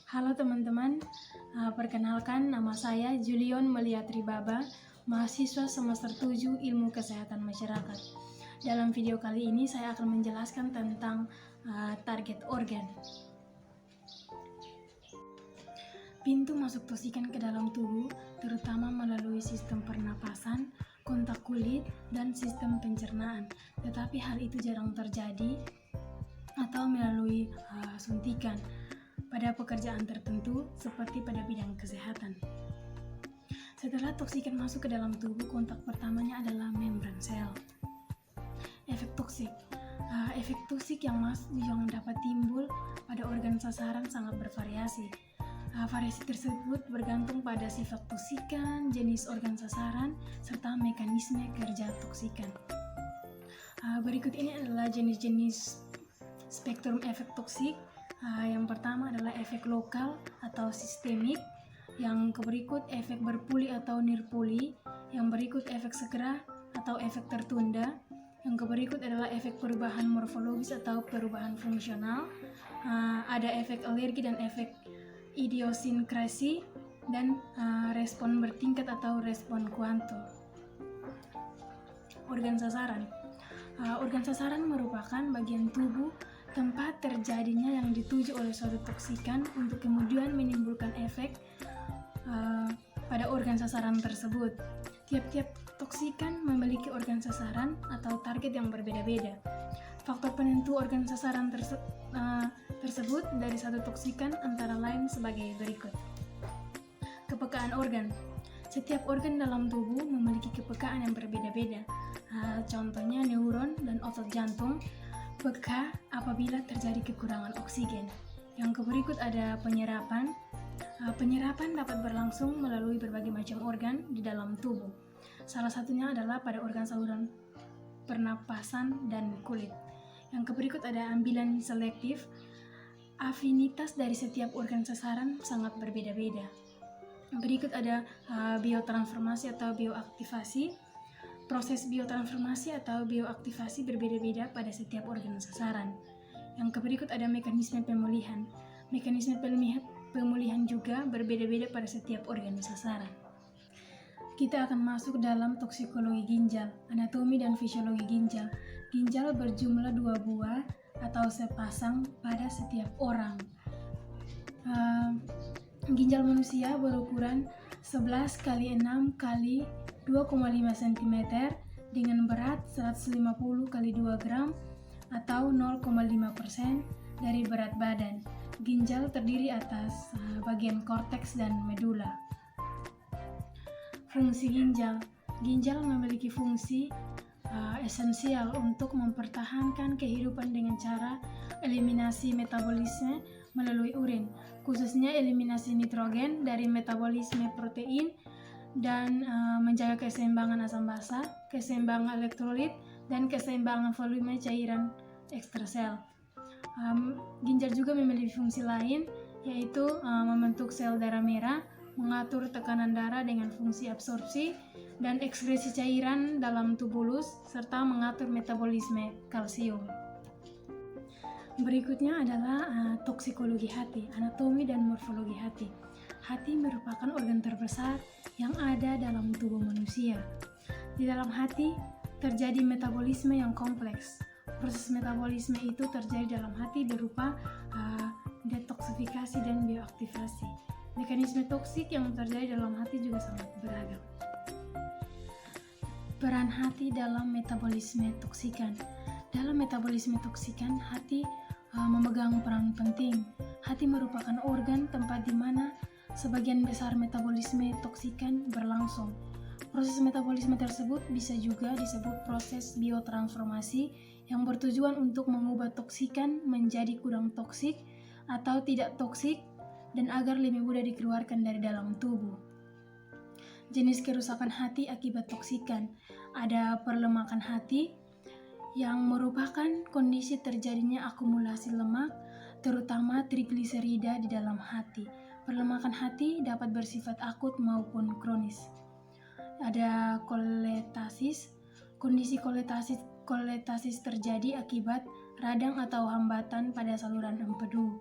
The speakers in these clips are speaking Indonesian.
Halo teman-teman, perkenalkan nama saya Julion Meliatribaba, mahasiswa semester 7 Ilmu Kesehatan Masyarakat. Dalam video kali ini saya akan menjelaskan tentang target organ. Pintu masuk toksikan ke dalam tubuh terutama melalui sistem pernapasan, kontak kulit, dan sistem pencernaan. Tetapi hal itu jarang terjadi atau melalui suntikan pada pekerjaan tertentu seperti pada bidang kesehatan. Setelah toksikan masuk ke dalam tubuh, kontak pertamanya adalah membran sel. Efek toksik yang dapat timbul pada organ sasaran sangat bervariasi. Variasi tersebut bergantung pada sifat toksikan, jenis organ sasaran, serta mekanisme kerja toksikan. Berikut ini adalah jenis-jenis spektrum efek toksik. Yang pertama adalah efek lokal atau sistemik, yang berikut efek berpuli atau nirpuli, yang berikut efek segera atau efek tertunda, yang berikut adalah efek perubahan morfologis atau perubahan fungsional, ada efek alergi dan efek idiosinkrasi, dan respon bertingkat atau respon kuantum. Organ sasaran. Organ sasaran merupakan bagian tubuh tempat terjadinya yang dituju oleh suatu toksikan untuk kemudian menimbulkan efek pada organ sasaran tersebut. Tiap-tiap toksikan memiliki organ sasaran atau target yang berbeda-beda. Faktor penentu organ sasaran tersebut dari satu toksikan antara lain sebagai berikut. Kepekaan organ. Setiap organ dalam tubuh memiliki kepekaan yang berbeda-beda. Contohnya neuron dan otot jantung peka apabila terjadi kekurangan oksigen. Yang berikut ada penyerapan. Penyerapan dapat berlangsung melalui berbagai macam organ di dalam tubuh. Salah satunya adalah pada organ saluran pernapasan dan kulit. Yang berikut ada ambilan selektif. Afinitas dari setiap organ sasaran sangat berbeda-beda. Berikut ada biotransformasi atau bioaktivasi. Proses biotransformasi atau bioaktivasi berbeda-beda pada setiap organ sasaran. Yang berikut ada mekanisme pemulihan. Mekanisme pemulihan juga berbeda-beda pada setiap organ sasaran. Kita akan masuk dalam toksikologi ginjal, anatomi dan fisiologi ginjal. Ginjal berjumlah 2 buah atau sepasang pada setiap orang. Ginjal manusia berukuran 11 x 6 x 2,5 cm dengan berat 150 x 2 gram atau 0,5% dari berat badan. Ginjal terdiri atas bagian korteks dan medula. Fungsi ginjal. Ginjal memiliki fungsi esensial untuk mempertahankan kehidupan dengan cara eliminasi metabolisme melalui urin, khususnya eliminasi nitrogen dari metabolisme protein, dan menjaga keseimbangan asam basa, keseimbangan elektrolit, dan keseimbangan volume cairan ekstrasel. Ginjal juga memiliki fungsi lain, yaitu membentuk sel darah merah, mengatur tekanan darah dengan fungsi absorpsi dan ekskresi cairan dalam tubulus, serta mengatur metabolisme kalsium. Berikutnya adalah toksikologi hati, anatomi dan morfologi hati. Hati merupakan organ terbesar yang ada dalam tubuh manusia. Di dalam hati terjadi metabolisme yang kompleks. Proses metabolisme itu terjadi dalam hati berupa detoksifikasi dan bioaktivasi. Mekanisme toksik yang terjadi dalam hati juga sangat beragam. Peran hati dalam metabolisme toksikan. Dalam metabolisme toksikan, hati memegang peran penting. Hati merupakan organ tempat di mana sebagian besar metabolisme toksikan berlangsung. Proses metabolisme tersebut bisa juga disebut proses biotransformasi yang bertujuan untuk mengubah toksikan menjadi kurang toksik atau tidak toksik dan agar lebih mudah dikeluarkan dari dalam tubuh. Jenis kerusakan hati akibat toksikan. Ada perlemakan hati yang merupakan kondisi terjadinya akumulasi lemak, terutama trigliserida di dalam hati. Perlemakan hati dapat bersifat akut maupun kronis. Ada kolestasis. Kondisi kolestasis terjadi akibat radang atau hambatan pada saluran empedu.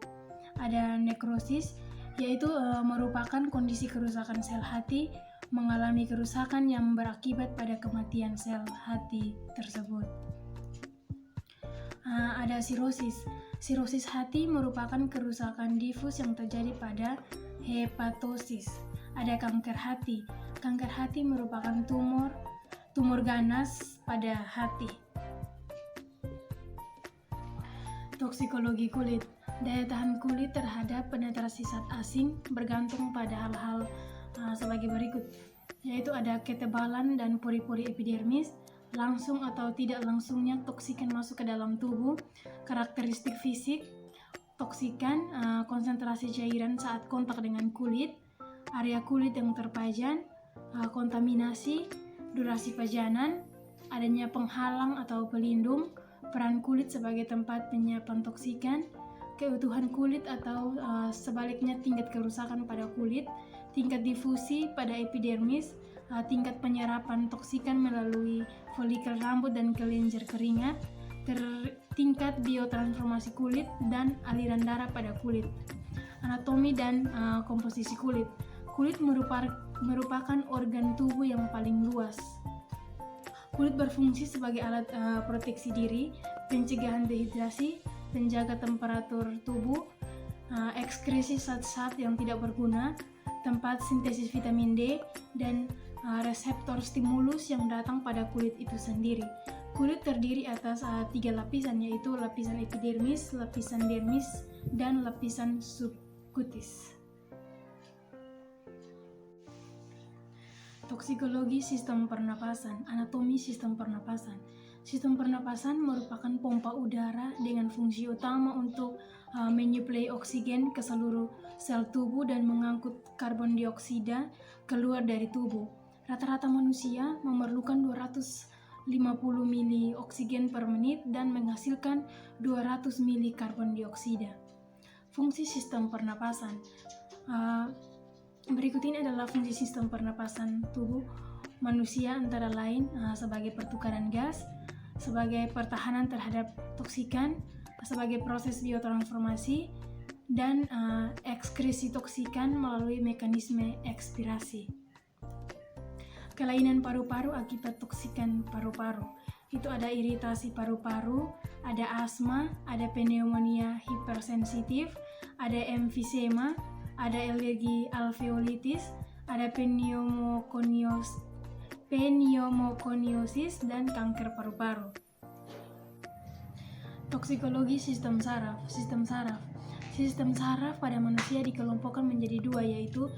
Ada nekrosis. yaitu merupakan kondisi kerusakan sel hati mengalami kerusakan yang berakibat pada kematian sel hati tersebut. Ada sirosis. Sirosis hati merupakan kerusakan difus yang terjadi pada hepatosis. Ada kanker hati. Kanker hati merupakan tumor ganas pada hati. Toksikologi kulit. Daya tahan kulit terhadap penetrasi zat asing bergantung pada hal-hal sebagai berikut, yaitu ada ketebalan dan pori-pori epidermis, langsung atau tidak langsungnya toksikan masuk ke dalam tubuh, karakteristik fisik, toksikan, konsentrasi cairan saat kontak dengan kulit, area kulit yang terpajan, kontaminasi, durasi pajanan, adanya penghalang atau pelindung, peran kulit sebagai tempat penyiapan toksikan, keutuhan kulit atau sebaliknya tingkat kerusakan pada kulit, tingkat difusi pada epidermis, tingkat penyerapan toksikan melalui folikel rambut dan kelenjar keringat, tingkat biotransformasi kulit dan aliran darah pada kulit. Anatomi dan komposisi kulit. Kulit merupakan organ tubuh yang paling luas. Kulit berfungsi sebagai alat proteksi diri, pencegahan dehidrasi, penjaga temperatur tubuh, ekskresi zat-zat yang tidak berguna, tempat sintesis vitamin D, dan reseptor stimulus yang datang pada kulit itu sendiri. Kulit terdiri atas 3 lapisan, yaitu lapisan epidermis, lapisan dermis, dan lapisan subkutis. Toksikologi sistem pernapasan. Anatomi sistem pernapasan. Sistem pernapasan merupakan pompa udara dengan fungsi utama untuk menyuplai oksigen ke seluruh sel tubuh dan mengangkut karbon dioksida keluar dari tubuh. Rata-rata manusia memerlukan 250 mili oksigen per menit dan menghasilkan 200 mili karbon dioksida. Fungsi sistem pernapasan. Berikut ini adalah fungsi sistem pernapasan tubuh manusia, antara lain sebagai pertukaran gas, sebagai pertahanan terhadap toksikan, sebagai proses biotransformasi, dan ekskresi toksikan melalui mekanisme ekspirasi. Kelainan paru-paru akibat toksikan paru-paru. Itu ada iritasi paru-paru, ada asma, ada pneumonia hipersensitif, ada emfisema, ada alergi alveolitis, ada pneumokoniosis, dan kanker paru-paru. Toksikologi sistem saraf. Sistem saraf pada manusia dikelompokkan menjadi 2, yaitu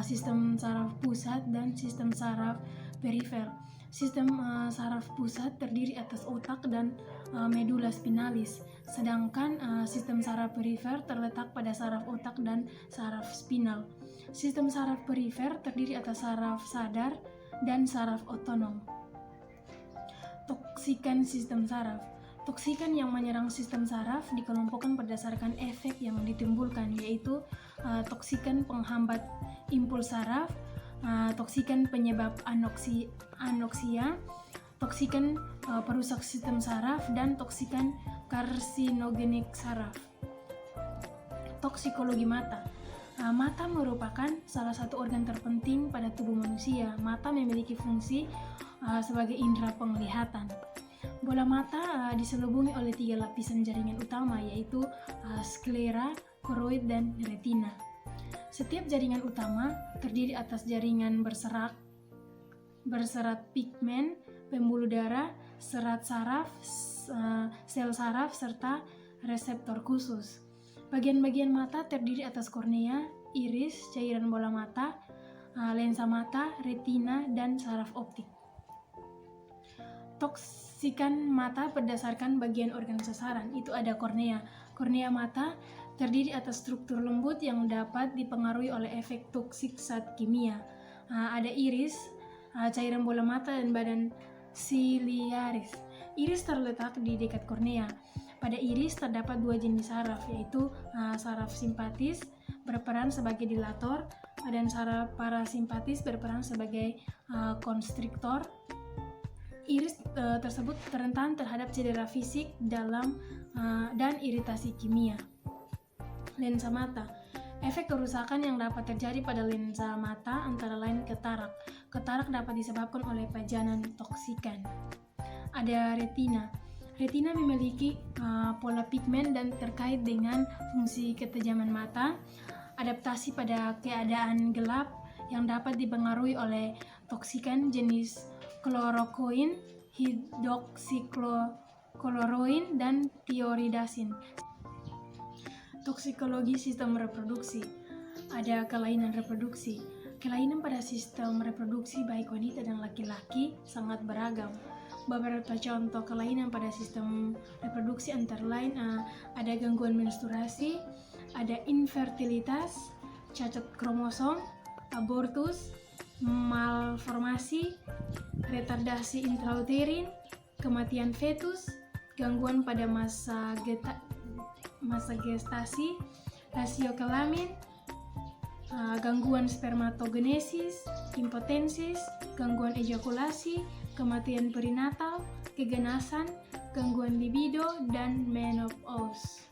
sistem saraf pusat dan sistem saraf perifer. Sistem saraf pusat terdiri atas otak dan medula spinalis, sedangkan sistem saraf perifer terletak pada saraf otak dan saraf spinal. Sistem saraf perifer terdiri atas saraf sadar dan saraf otonom. Toksikan sistem saraf. Toksikan yang menyerang sistem saraf dikelompokkan berdasarkan efek yang ditimbulkan, yaitu toksikan penghambat impuls saraf, toksikan penyebab anoksia, toksikan perusak sistem saraf, dan toksikan karsinogenik saraf. Toksikologi mata. Mata merupakan salah satu organ terpenting pada tubuh manusia. Mata memiliki fungsi sebagai indera penglihatan. Bola mata diselubungi oleh 3 lapisan jaringan utama, yaitu sklera, koroid, dan retina. Setiap jaringan utama terdiri atas jaringan berserat pigmen, pembuluh darah, serat saraf, sel saraf, serta reseptor khusus. Bagian-bagian mata terdiri atas kornea, iris, cairan bola mata, lensa mata, retina, dan saraf optik. Toksikan mata berdasarkan bagian organ sasaran. Itu ada kornea. Kornea mata terdiri atas struktur lembut yang dapat dipengaruhi oleh efek toksik zat kimia. Ada iris, cairan bola mata, dan badan siliaris. Iris terletak di dekat kornea. Pada iris terdapat 2 jenis saraf, yaitu saraf simpatis berperan sebagai dilator dan saraf parasimpatis berperan sebagai konstriktor. Iris tersebut rentan terhadap cedera fisik dan iritasi kimia. Lensa mata. Efek kerusakan yang dapat terjadi pada lensa mata antara lain katarak. Katarak dapat disebabkan oleh pajanan toksikan. Ada retina. Retina memiliki pola pigmen dan terkait dengan fungsi ketajaman mata, adaptasi pada keadaan gelap yang dapat dipengaruhi oleh toksikan jenis klorokoin, hidroksikloroin, dan tioridasin. Toksikologi sistem reproduksi. Ada kelainan reproduksi. Kelainan pada sistem reproduksi baik wanita dan laki-laki sangat beragam. Beberapa contoh kelainan pada sistem reproduksi antara lain ada gangguan menstruasi, ada infertilitas, cacat kromosom, abortus, malformasi, retardasi intrauterin, kematian fetus, gangguan pada masa gestasi, rasio kelamin, gangguan spermatogenesis, impotensis, gangguan ejakulasi, kematian perinatal, keganasan, gangguan libido, dan menopause.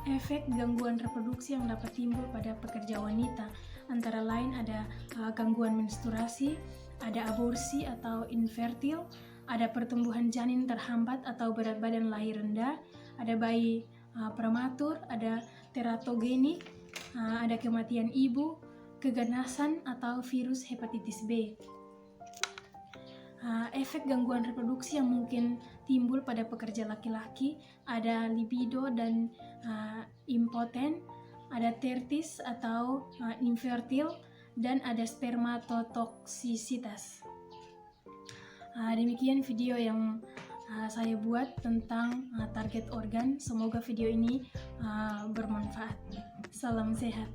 Efek gangguan reproduksi yang dapat timbul pada pekerja wanita antara lain ada gangguan menstruasi, ada aborsi atau infertil, ada pertumbuhan janin terhambat atau berat badan lahir rendah, ada bayi prematur, ada teratogenik, ada kematian ibu, keganasan atau virus hepatitis B. Efek gangguan reproduksi yang mungkin timbul pada pekerja laki-laki ada libido dan impoten, ada tertis atau infertil, dan ada spermatotoksisitas. Demikian video yang saya buat tentang target organ. Semoga video ini bermanfaat. Salam sehat.